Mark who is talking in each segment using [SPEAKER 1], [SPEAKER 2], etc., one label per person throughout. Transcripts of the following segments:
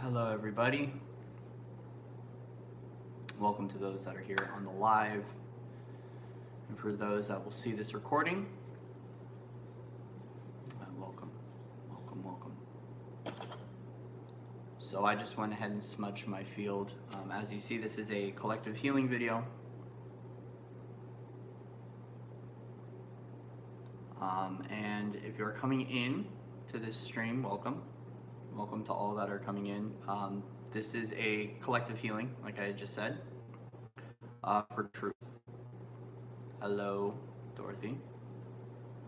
[SPEAKER 1] Hello, everybody. Welcome to those that are here on the live, and for those that will see this recording, welcome, welcome, welcome. So I just went ahead and smudged my field. As you see, this is a collective healing video. And if you're coming in to this stream, welcome. Welcome to all that are coming in. This is a collective healing, like I just said, for truth. Hello, Dorothy,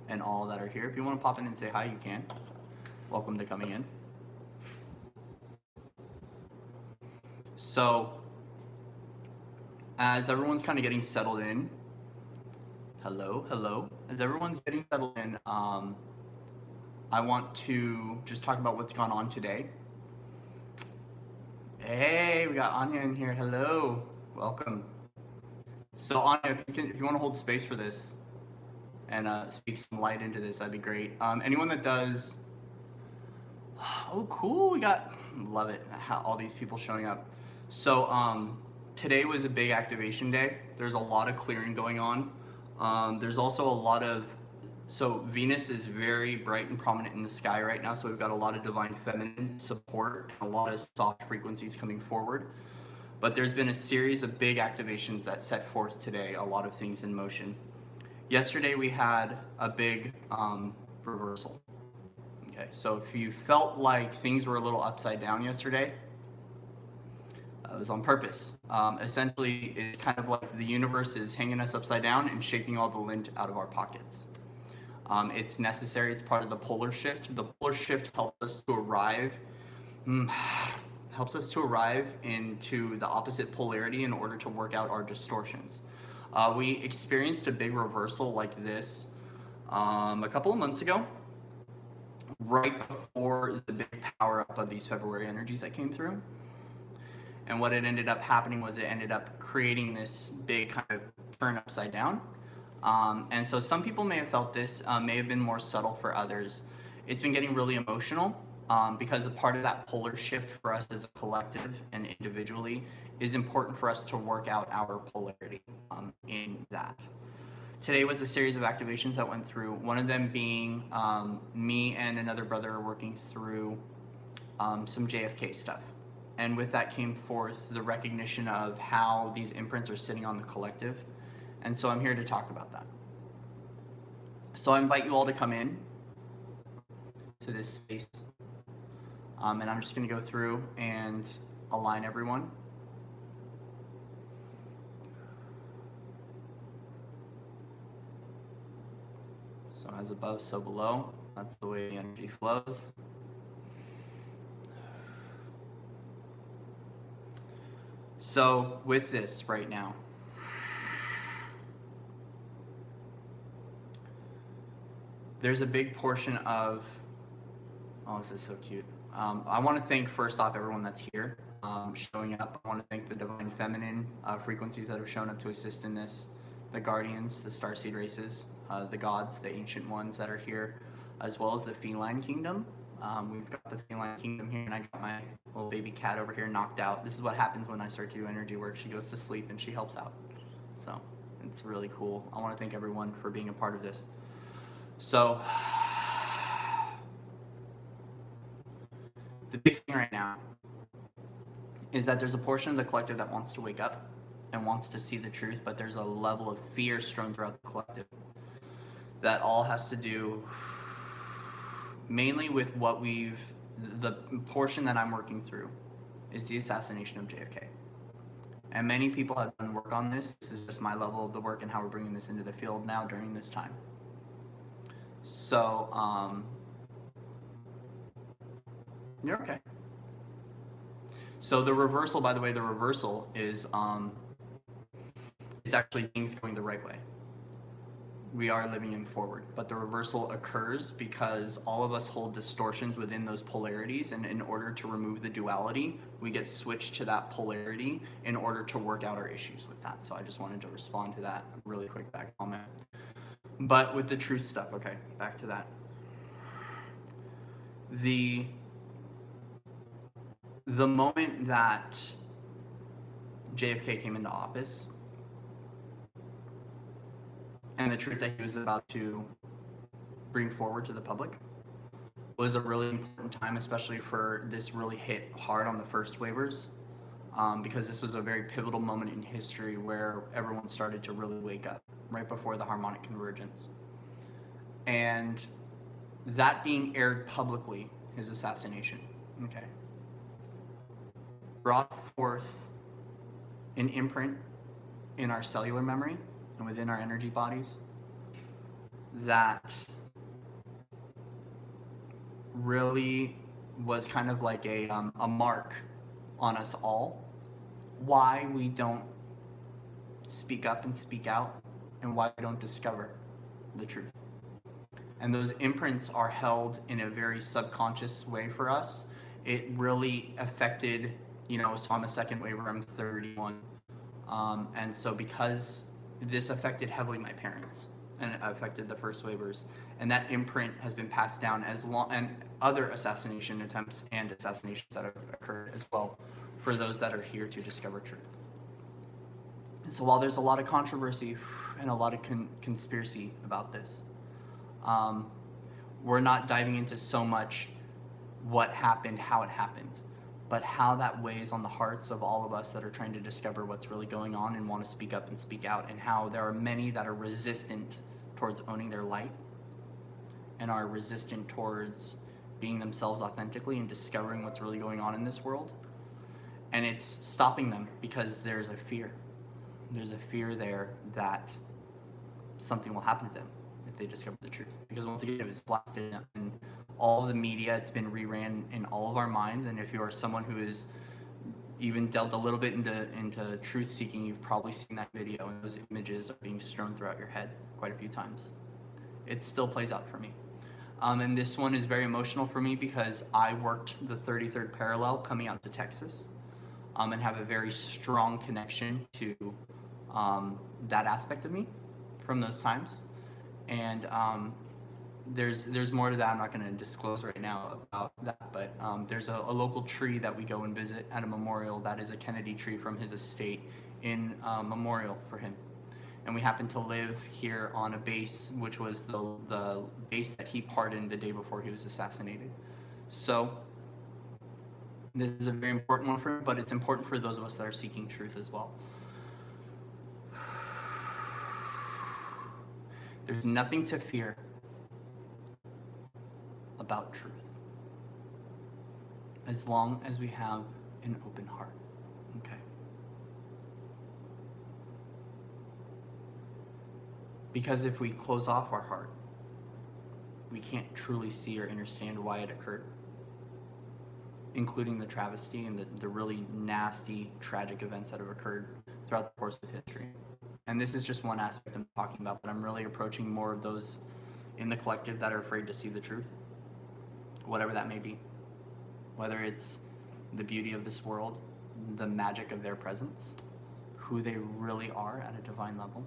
[SPEAKER 1] and all that are here. If you want to pop in and say hi, you can. Welcome to coming in. So, as everyone's kind of getting settled in, hello. As everyone's getting settled in, I want to just talk about what's gone on today. Hey, we got Anya in here. Hello, welcome. So Anya, if you want to hold space for this and speak some light into this, that'd be great. Anyone that does, oh cool, we got, love it, how all these people showing up. So today was a big activation day. There's a lot of clearing going on. There's also a lot of, so Venus is very bright and prominent in the sky right now, so we've got a lot of divine feminine support and a lot of soft frequencies coming forward. But there's been a series of big activations that set forth today, a lot of things in motion. Yesterday we had a big reversal. Okay, so if you felt like things were a little upside down yesterday, it was on purpose. Essentially, it's kind of like the universe is hanging us upside down and shaking all the lint out of our pockets. It's necessary, it's part of the polar shift. The polar shift helps us to arrive into the opposite polarity in order to work out our distortions. We experienced a big reversal like this a couple of months ago, right before the big power up of these February energies that came through. And what it ended up happening was it ended up creating this big kind of turn upside down. And so some people may have felt this, may have been more subtle for others. It's been getting really emotional because a part of that polar shift for us as a collective and individually is important for us to work out our polarity in that. Today was a series of activations that went through, one of them being me and another brother working through some JFK stuff. And with that came forth the recognition of how these imprints are sitting on the collective. And so I'm here to talk about that. So I invite you all to come in to this space. And I'm just going to go through and align everyone. So as above, so below. That's the way the energy flows. So with this right now, there's a big portion of, oh, this is so cute. I want to thank first off everyone that's here showing up. I want to thank the divine feminine frequencies that have shown up to assist in this, the guardians, the starseed races, the gods, the ancient ones that are here, as well as the feline kingdom. We've got the feline kingdom here, and I got my little baby cat over here knocked out. This is what happens when I start to do energy work. She goes to sleep and she helps out. So it's really cool. I want to thank everyone for being a part of this. So the big thing right now is that there's a portion of the collective that wants to wake up and wants to see the truth, but there's a level of fear strewn throughout the collective that all has to do mainly with what the portion that I'm working through is the assassination of JFK. And many people have done work on this. This is just my level of the work and how we're bringing this into the field now during this time. So, you're okay. So the reversal, by the way, the reversal is it's actually things going the right way. We are living in forward, but the reversal occurs because all of us hold distortions within those polarities, and in order to remove the duality, we get switched to that polarity in order to work out our issues with that. So I just wanted to respond to that really quick back comment. But with the truth stuff, okay, back to that. The moment that JFK came into office and the truth that he was about to bring forward to the public was a really important time, especially for this really hit hard on the first waivers, because this was a very pivotal moment in history where everyone started to really wake up right before the harmonic convergence. And that being aired publicly, his assassination, okay, brought forth an imprint in our cellular memory and within our energy bodies that really was kind of like a mark on us all, why we don't speak up and speak out, and why we don't discover the truth. And those imprints are held in a very subconscious way for us. It really affected, so I'm a second waiver, I'm 31. And so because this affected heavily my parents and it affected the first waivers, and that imprint has been passed down and other assassination attempts and assassinations that have occurred as well for those that are here to discover truth. And so while there's a lot of controversy and a lot of conspiracy about this, we're not diving into so much what happened, how it happened, but how that weighs on the hearts of all of us that are trying to discover what's really going on and want to speak up and speak out, and how there are many that are resistant towards owning their light and are resistant towards being themselves authentically and discovering what's really going on in this world. And it's stopping them because there's a fear. There's a fear there that something will happen to them if they discover the truth. Because once again, it was blasted in all of the media, it's been reran in all of our minds, and if you are someone who is even delved a little bit into truth seeking, you've probably seen that video, and those images are being strewn throughout your head quite a few times. It still plays out for me. And this one is very emotional for me because I worked the 33rd parallel coming out to Texas, and have a very strong connection to that aspect of me from those times. And there's more to that. I'm not going to disclose right now about that, but there's a local tree that we go and visit at a memorial that is a Kennedy tree from his estate in memorial for him. And we happen to live here on a base, which was the base that he pardoned the day before he was assassinated. So this is a very important one for him, but it's important for those of us that are seeking truth as well. There's nothing to fear about truth as long as we have an open heart. Okay. Because if we close off our heart, we can't truly see or understand why it occurred, including the travesty and the really nasty, tragic events that have occurred throughout the course of history. And this is just one aspect I'm talking about, but I'm really approaching more of those in the collective that are afraid to see the truth, whatever that may be. Whether it's the beauty of this world, the magic of their presence, who they really are at a divine level,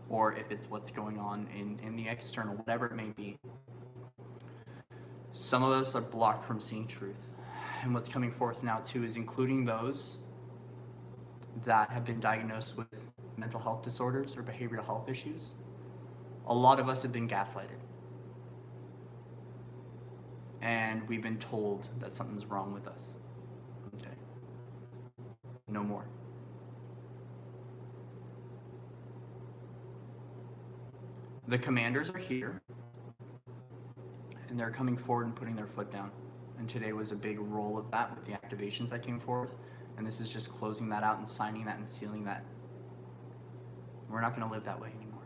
[SPEAKER 1] or if it's what's going on in the external, whatever it may be. Some of us are blocked from seeing truth. And what's coming forth now too is including those that have been diagnosed with mental health disorders or behavioral health issues. A lot of us have been gaslighted. And we've been told that something's wrong with us. Okay. No more. The commanders are here, and they're coming forward and putting their foot down. And today was a big role of that with the activations that came forth. And this is just closing that out and signing that and sealing that. We're not going to live that way anymore.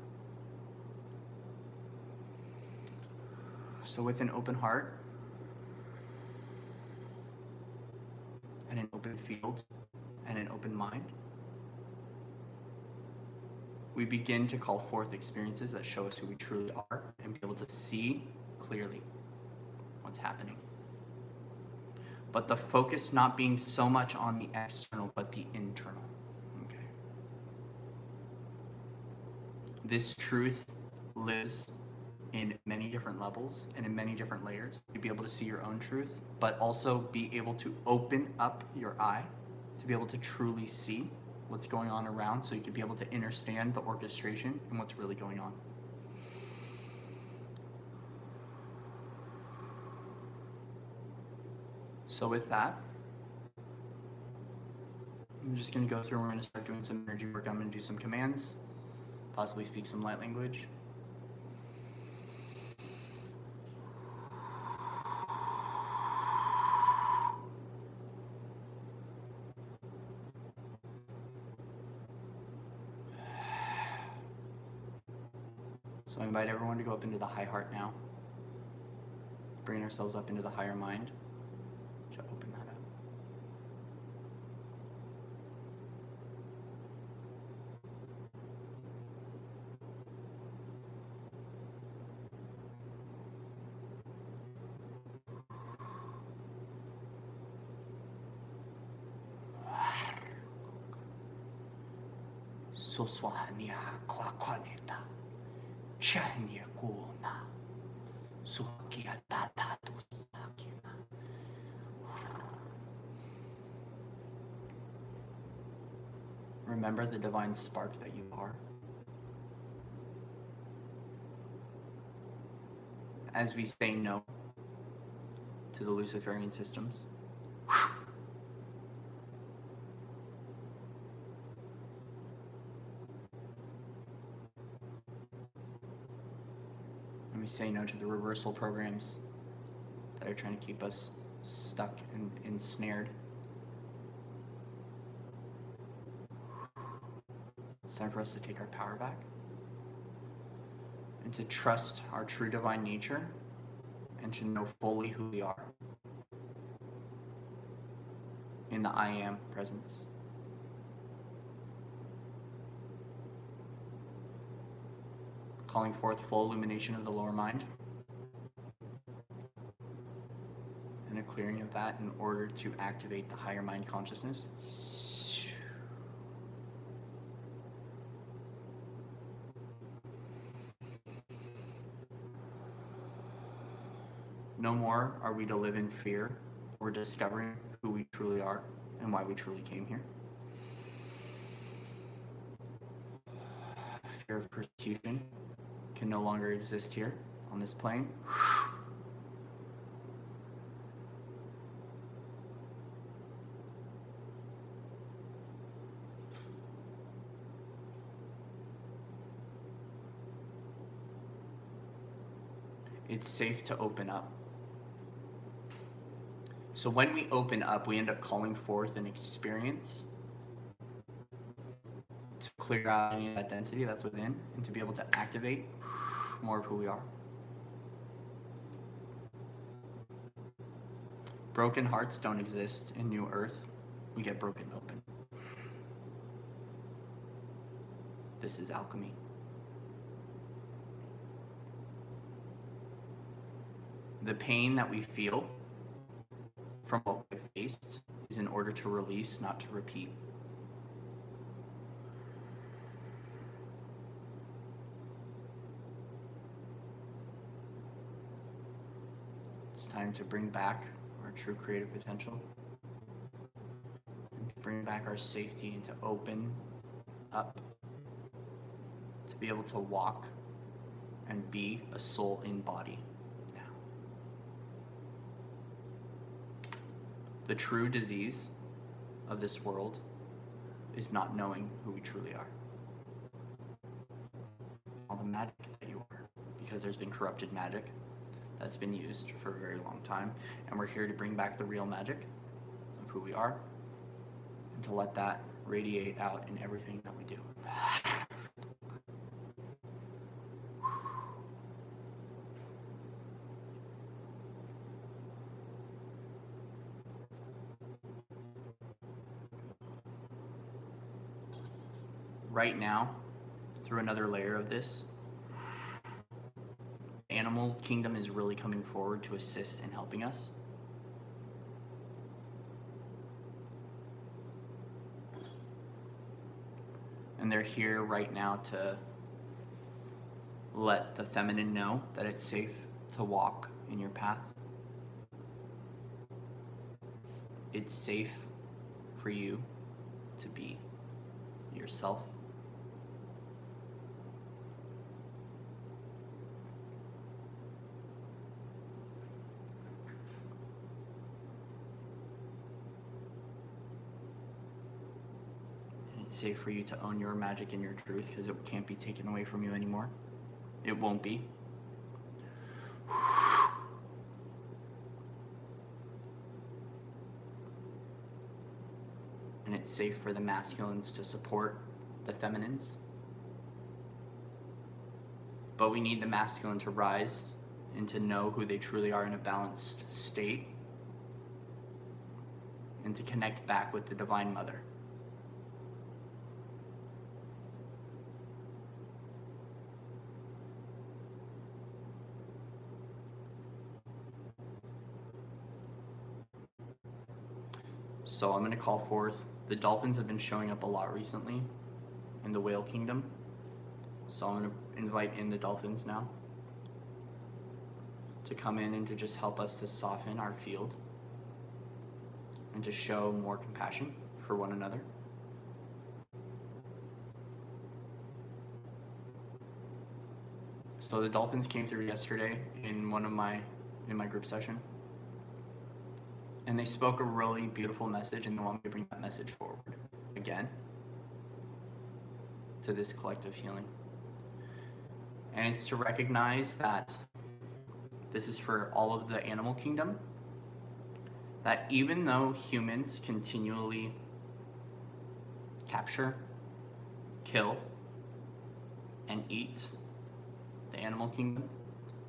[SPEAKER 1] So with an open heart and an open field and an open mind, we begin to call forth experiences that show us who we truly are and be able to see clearly what's happening. But the focus not being so much on the external, but the internal. Okay. This truth lives in many different levels and in many different layers. You'd be able to see your own truth, but also be able to open up your eye to be able to truly see what's going on around, so you could be able to understand the orchestration and what's really going on. So with that, I'm just going to go through and we're going to start doing some energy work. I'm going to do some commands, possibly speak some light language. So I invite everyone to go up into the high heart now, bringing ourselves up into the higher mind. To open that up. Soswahania kwakwaneta chanya kuna sukia tata tusakina. Remember the divine spark that you are. As we say no to the Luciferian systems, and we say no to the reversal programs that are trying to keep us stuck and ensnared. It's time for us to take our power back and to trust our true divine nature and to know fully who we are in the I Am presence. Calling forth full illumination of the lower mind and a clearing of that in order to activate the higher mind consciousness. No more are we to live in fear. We're discovering who we truly are and why we truly came here. Fear of persecution can no longer exist here on this plane. It's safe to open up. So when we open up, we end up calling forth an experience to clear out any of that density that's within and to be able to activate more of who we are. Broken hearts don't exist in New Earth. We get broken open. This is alchemy. The pain that we feel from what we've faced is in order to release, not to repeat. It's time to bring back our true creative potential and to bring back our safety and to open up, to be able to walk and be a soul in body now. The true disease of this world is not knowing who we truly are. All the magic that you are, because there's been corrupted magic that's been used for a very long time, and we're here to bring back the real magic of who we are and to let that radiate out in everything that we do. Right now, through another layer of this, animal kingdom is really coming forward to assist in helping us. And they're here right now to Let the feminine know that it's safe to walk in your path. It's safe for you to be yourself. It's safe for you to own your magic and your truth because it can't be taken away from you anymore. It won't be. And it's safe for the masculines to support the feminines. But we need the masculine to rise and to know who they truly are in a balanced state and to connect back with the Divine Mother. So I'm going to call forth, the dolphins have been showing up a lot recently in the whale kingdom. So I'm going to invite in the dolphins now to come in and to just help us to soften our field and to show more compassion for one another. So the dolphins came through yesterday in my group session. And they spoke a really beautiful message, and they want me to bring that message forward again to this collective healing. And it's to recognize that this is for all of the animal kingdom, that even though humans continually capture, kill, and eat the animal kingdom,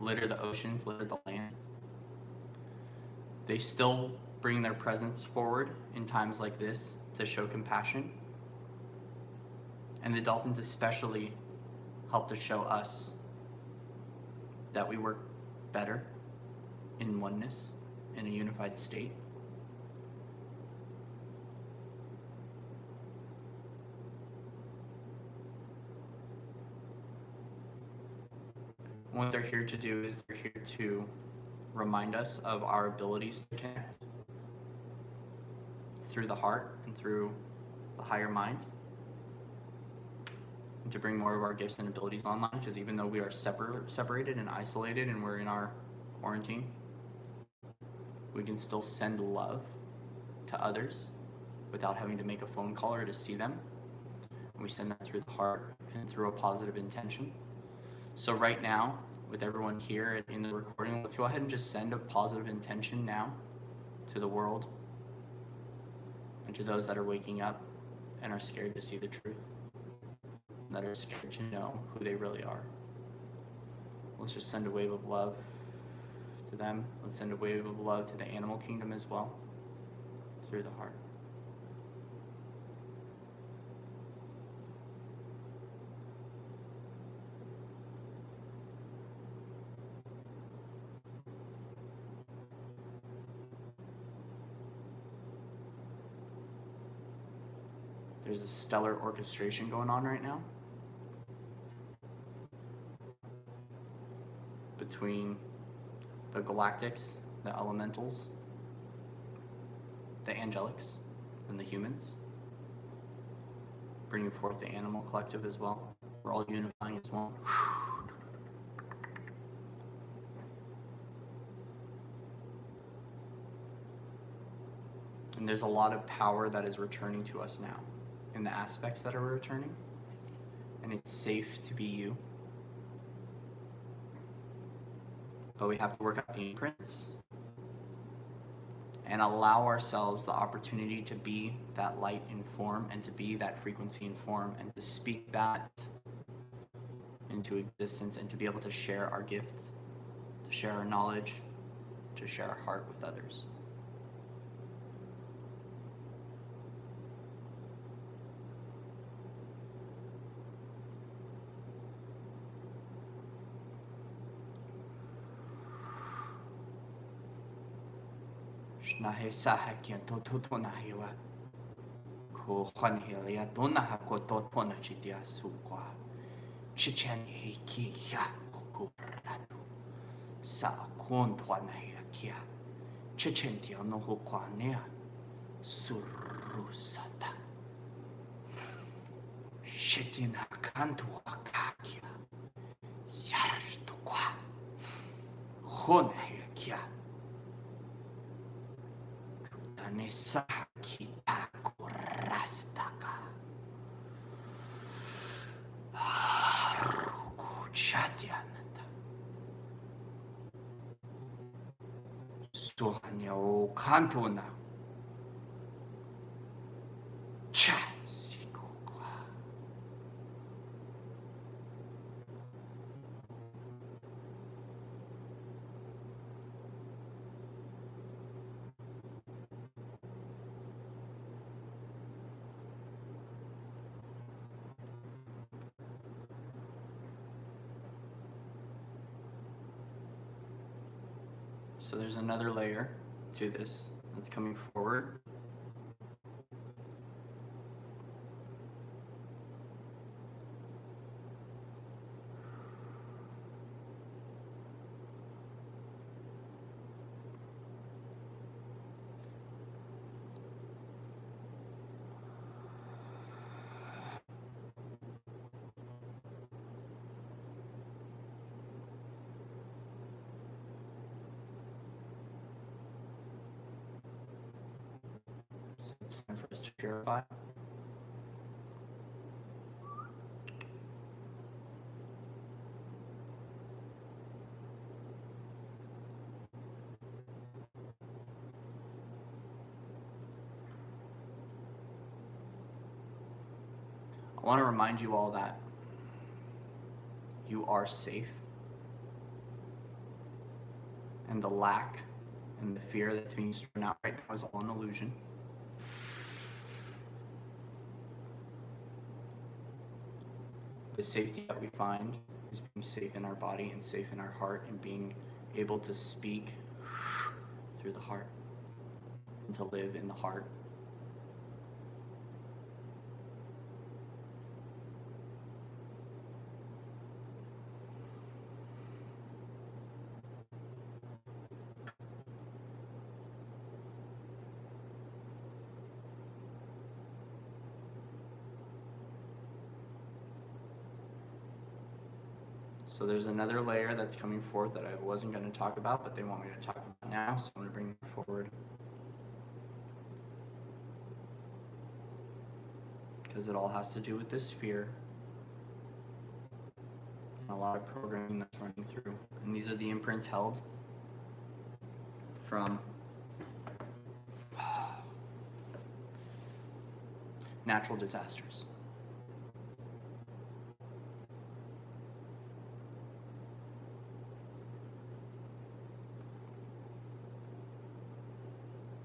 [SPEAKER 1] litter the oceans, litter the land, they still bring their presence forward in times like this to show compassion. And the dolphins especially help to show us that we work better in oneness, in a unified state. What they're here to do is they're here to remind us of our abilities to connect through the heart and through the higher mind, and to bring more of our gifts and abilities online, because even though we are separated and isolated and we're in our quarantine, we can still send love to others without having to make a phone call or to see them. And we send that through the heart and through a positive intention. So right now, with everyone here in the recording, let's go ahead and just send a positive intention now to the world and to those that are waking up and are scared to see the truth, and that are scared to know who they really are. Let's just send a wave of love to them. Let's send a wave of love to the animal kingdom as well, through the heart. There's a stellar orchestration going on right now between the galactics, the elementals, the angelics, and the humans, bringing forth the animal collective as well. We're all unifying as one. And there's a lot of power that is returning to us now in the aspects that are returning. And it's safe to be you. But we have to work out the imprints and allow ourselves the opportunity to be that light in form and to be that frequency in form and to speak that into existence and to be able to share our gifts, to share our knowledge, to share our heart with others. Nahe sahakian to nahiwa. Ko khanhelia dona hako to pona chitia sukwa. Chichen hikia okuratu. Sa kon tuana hikia. Chichen tiano hukwanea. Surusata. Shetina kantu akakia. Yarshtukwa. Hona hikia. Tanesa kitako rastaka. Ruku chatianata. Suhanya o kantona. Cha sikukwa. So there's another layer to this that's coming forward. So it's time for us to purify. I want to remind you all that you are safe. And the lack and the fear that's being strewn out right now is all an illusion. The safety that we find is being safe in our body and safe in our heart and being able to speak through the heart and to live in the heart. So there's another layer that's coming forth that I wasn't going to talk about, but they want me to talk about now, so I'm going to bring it forward. Because it all has to do with this fear and a lot of programming that's running through. And these are the imprints held from natural disasters.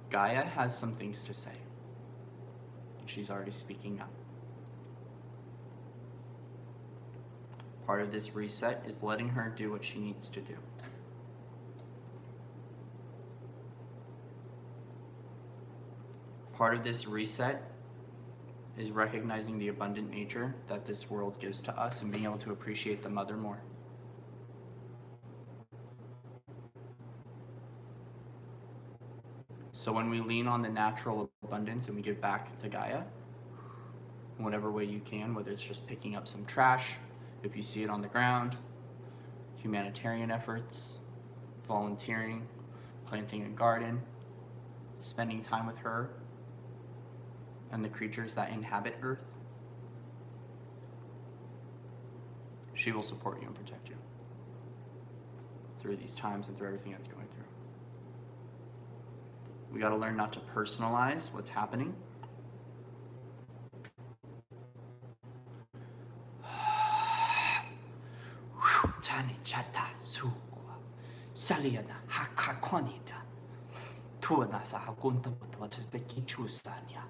[SPEAKER 1] Gaia has some things to say. She's already speaking up. Part of this reset is letting her do what she needs to do. Part of this reset is recognizing the abundant nature that this world gives to us and being able to appreciate the mother more. So when we lean on the natural abundance and we give back to Gaia, in whatever way you can, whether it's just picking up some trash, if you see it on the ground, humanitarian efforts, volunteering, planting a garden, spending time with her and the creatures that inhabit Earth, she will support you and protect you through these times and through everything that's going through. We got to learn not to personalize what's happening. Tani chata sukwa saliana hakakwanida tuana sa hakunta wata te kichusanya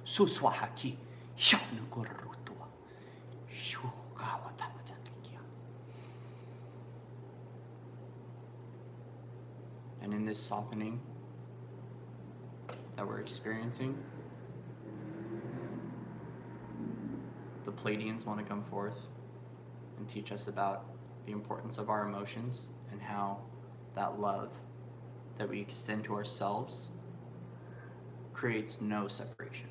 [SPEAKER 1] suswa haki shanu korutua shukawa tawatankia. And in this softening that we're experiencing, the Pleiadians want to come forth and teach us about the importance of our emotions and how that love that we extend to ourselves creates no separation.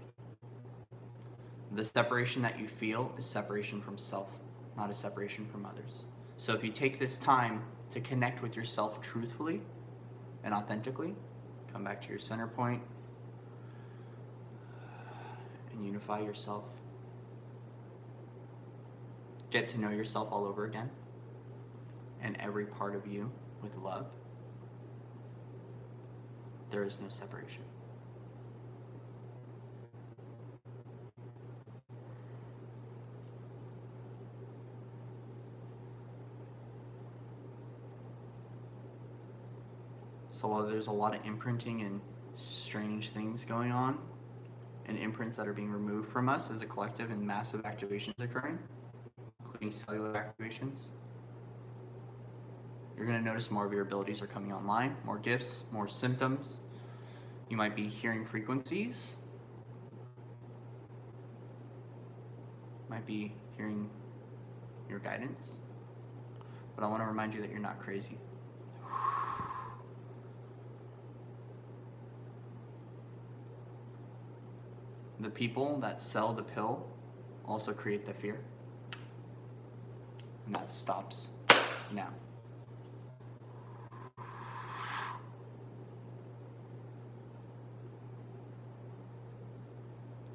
[SPEAKER 1] The separation that you feel is separation from self, not a separation from others. So if you take this time to connect with yourself truthfully and authentically, come back to your center point and unify yourself. Get to know yourself all over again and every part of you with love. There is no separation. So while there's a lot of imprinting and strange things going on, and imprints that are being removed from us as a collective and massive activations occurring, including cellular activations, you're going to notice more of your abilities are coming online, more gifts, more symptoms. You might be hearing frequencies, might be hearing your guidance, but I want to remind you that you're not crazy. The people that sell the pill also create the fear. And that stops now.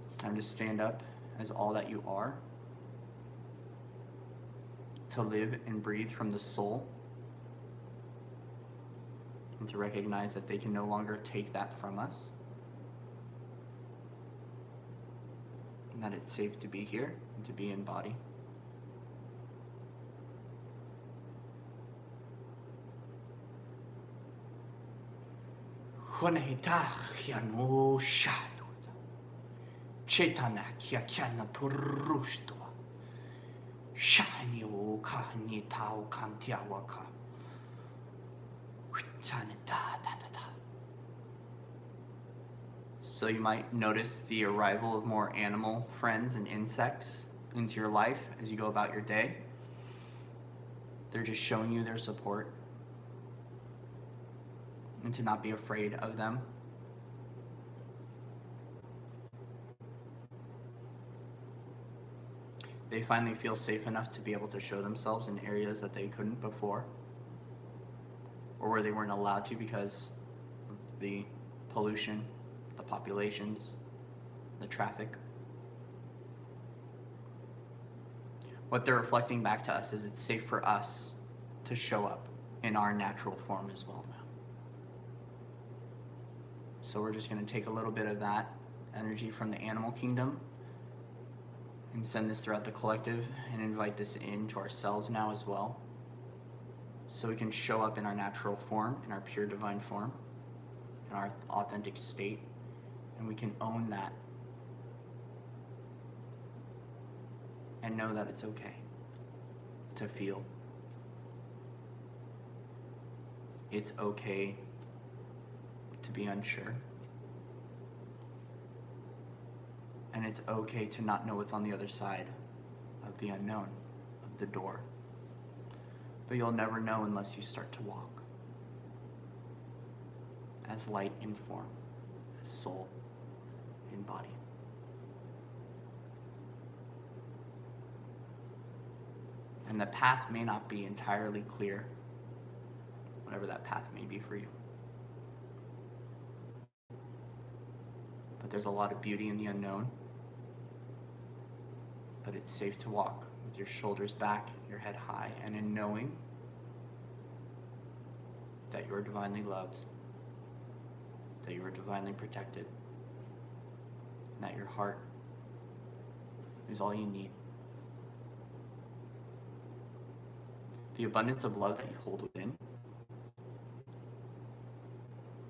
[SPEAKER 1] It's time to stand up as all that you are, to live and breathe from the soul, and to recognize that they can no longer take that from us. And that it's safe to be here and to be in body. So you might notice the arrival of more animal friends and insects into your life as you go about your day. They're just showing you their support and to not be afraid of them. They finally feel safe enough to be able to show themselves in areas that they couldn't before, or where they weren't allowed to because of the pollution, the populations, the traffic. What they're reflecting back to us is it's safe for us to show up in our natural form as well now. So we're just going to take a little bit of that energy from the animal kingdom and send this throughout the collective and invite this into ourselves now as well. So we can show up in our natural form, in our pure divine form, in our authentic state, and we can own that and know that it's okay to feel. It's okay to be unsure. And it's okay to not know what's on the other side of the unknown, of the door. But you'll never know unless you start to walk as light in form, as soul in body. And the path may not be entirely clear, whatever that path may be for you. But there's a lot of beauty in the unknown. But it's safe to walk with your shoulders back, your head high, and in knowing that you are divinely loved, that you are divinely protected, and that your heart is all you need. The abundance of love that you hold within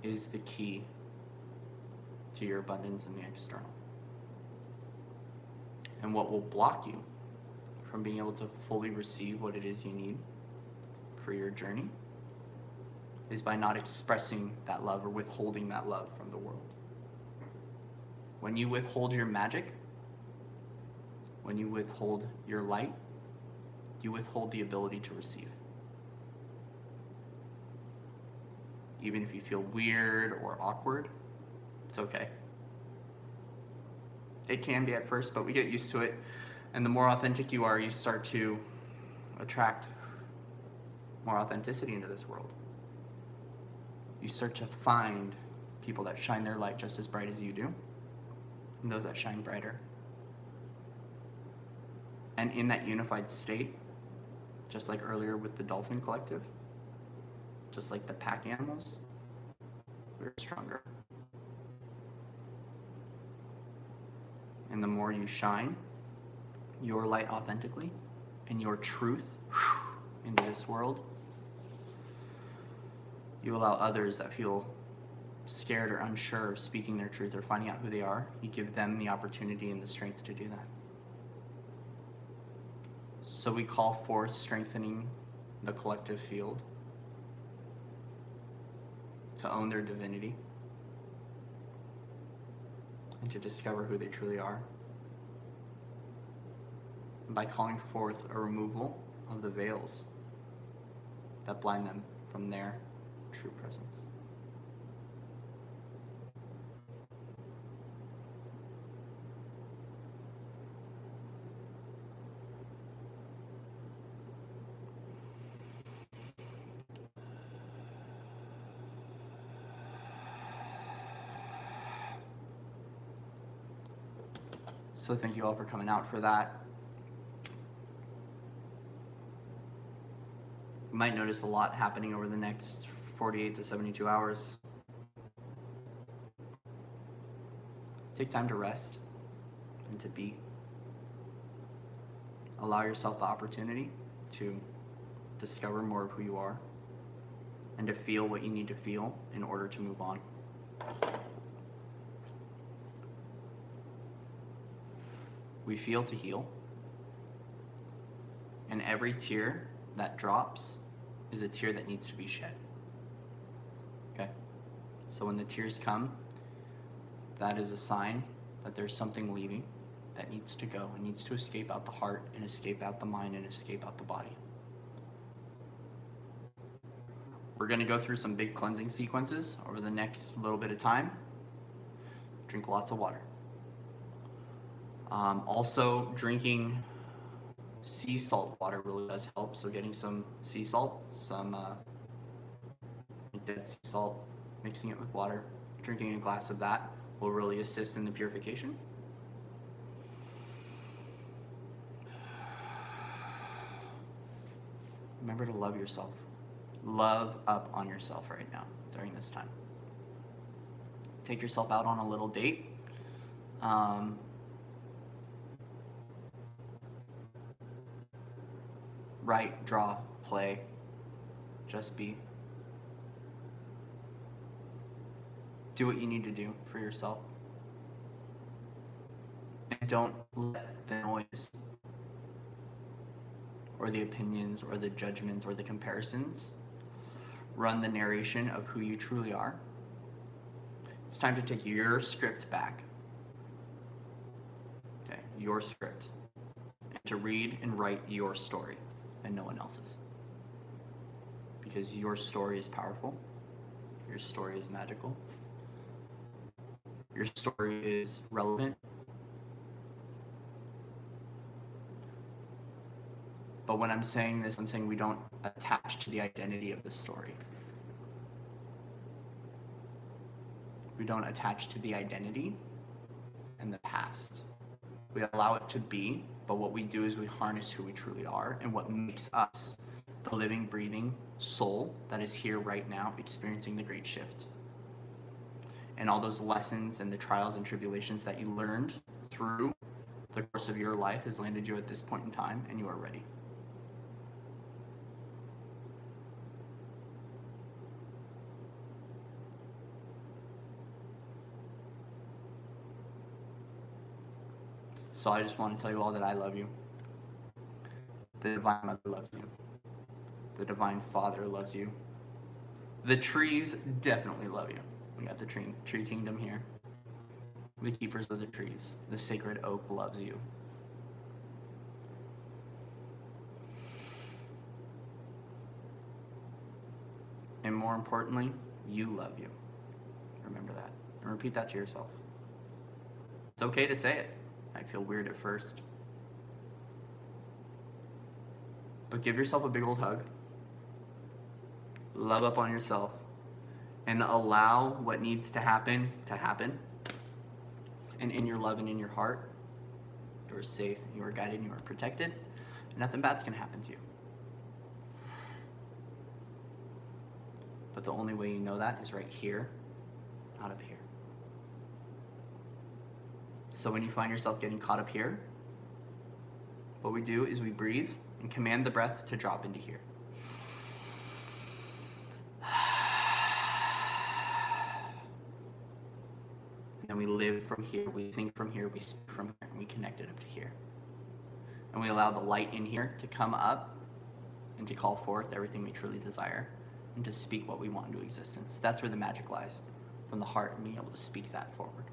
[SPEAKER 1] is the key to your abundance in the external. And what will block you from being able to fully receive what it is you need for your journey is by not expressing that love or withholding that love from the world. When you withhold your magic, when you withhold your light, you withhold the ability to receive. Even if you feel weird or awkward, it's okay. It can be at first, but we get used to it. And the more authentic you are, you start to attract more authenticity into this world. You start to find people that shine their light just as bright as you do, and those that shine brighter. And in that unified state, just like earlier with the dolphin collective, just like the pack animals, we're stronger. And the more you shine your light authentically and your truth into this world, you allow others that feel scared or unsure of speaking their truth or finding out who they are, you give them the opportunity and the strength to do that. So we call forth strengthening the collective field to own their divinity and to discover who they truly are. And by calling forth a removal of the veils that blind them from their true presence. So thank you all for coming out for that. You might notice a lot happening over the next 48 to 72 hours. Take time to rest and to be. Allow yourself the opportunity to discover more of who you are and to feel what you need to feel in order to move on. We feel to heal, and every tear that drops is a tear that needs to be shed. Okay? So when the tears come, that is a sign that there's something leaving that needs to go. It needs to escape out the heart and escape out the mind and escape out the body. We're going to go through some big cleansing sequences over the next little bit of time. Drink lots of water. Also, drinking sea salt water really does help. So getting some sea salt, some dead sea salt, mixing it with water, drinking a glass of that will really assist in the purification. Remember to love yourself. Love up on yourself right now during this time. Take yourself out on a little date. Write, draw, play, just be. Do what you need to do for yourself. And don't let the noise or the opinions or the judgments or the comparisons run the narration of who you truly are. It's time to take your script back. Okay, your script. And to read and write your story and no one else's. Because your story is powerful. Your story is magical. Your story is relevant. But when I'm saying this, I'm saying we don't attach to the identity of the story. We don't attach to the identity and the past. We allow it to be, but what we do is we harness who we truly are and what makes us the living, breathing soul that is here right now experiencing the great shift. And all those lessons and the trials and tribulations that you learned through the course of your life has landed you at this point in time, and you are ready. So I just want to tell you all that I love you. The Divine Mother loves you. The Divine Father loves you. The trees definitely love you. We got the tree kingdom here. The keepers of the trees. The sacred oak loves you. more importantly, you love you. Remember that. And repeat that to yourself. It's okay to say it. Might feel weird at first. But give yourself a big old hug. Love up on yourself. And allow what needs to happen. And in your love and in your heart, you are safe, you are guided, you are protected. And nothing bad's going to happen to you. But the only way you know that is right here, not up here. So when you find yourself getting caught up here, what we do is we breathe and command the breath to drop into here. And then we live from here, we think from here, we speak from here, and we connect it up to here. And we allow the light in here to come up and to call forth everything we truly desire and to speak what we want into existence. That's where the magic lies, from the heart and being able to speak that forward.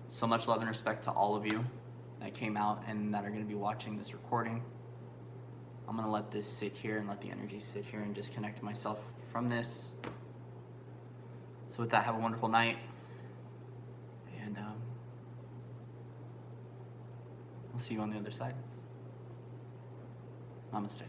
[SPEAKER 1] So much love and respect to all of you that came out and that are going to be watching this recording. I'm going to let this sit here and let the energy sit here and disconnect myself from this. So with that, have a wonderful night. And I'll see you on the other side. Namaste.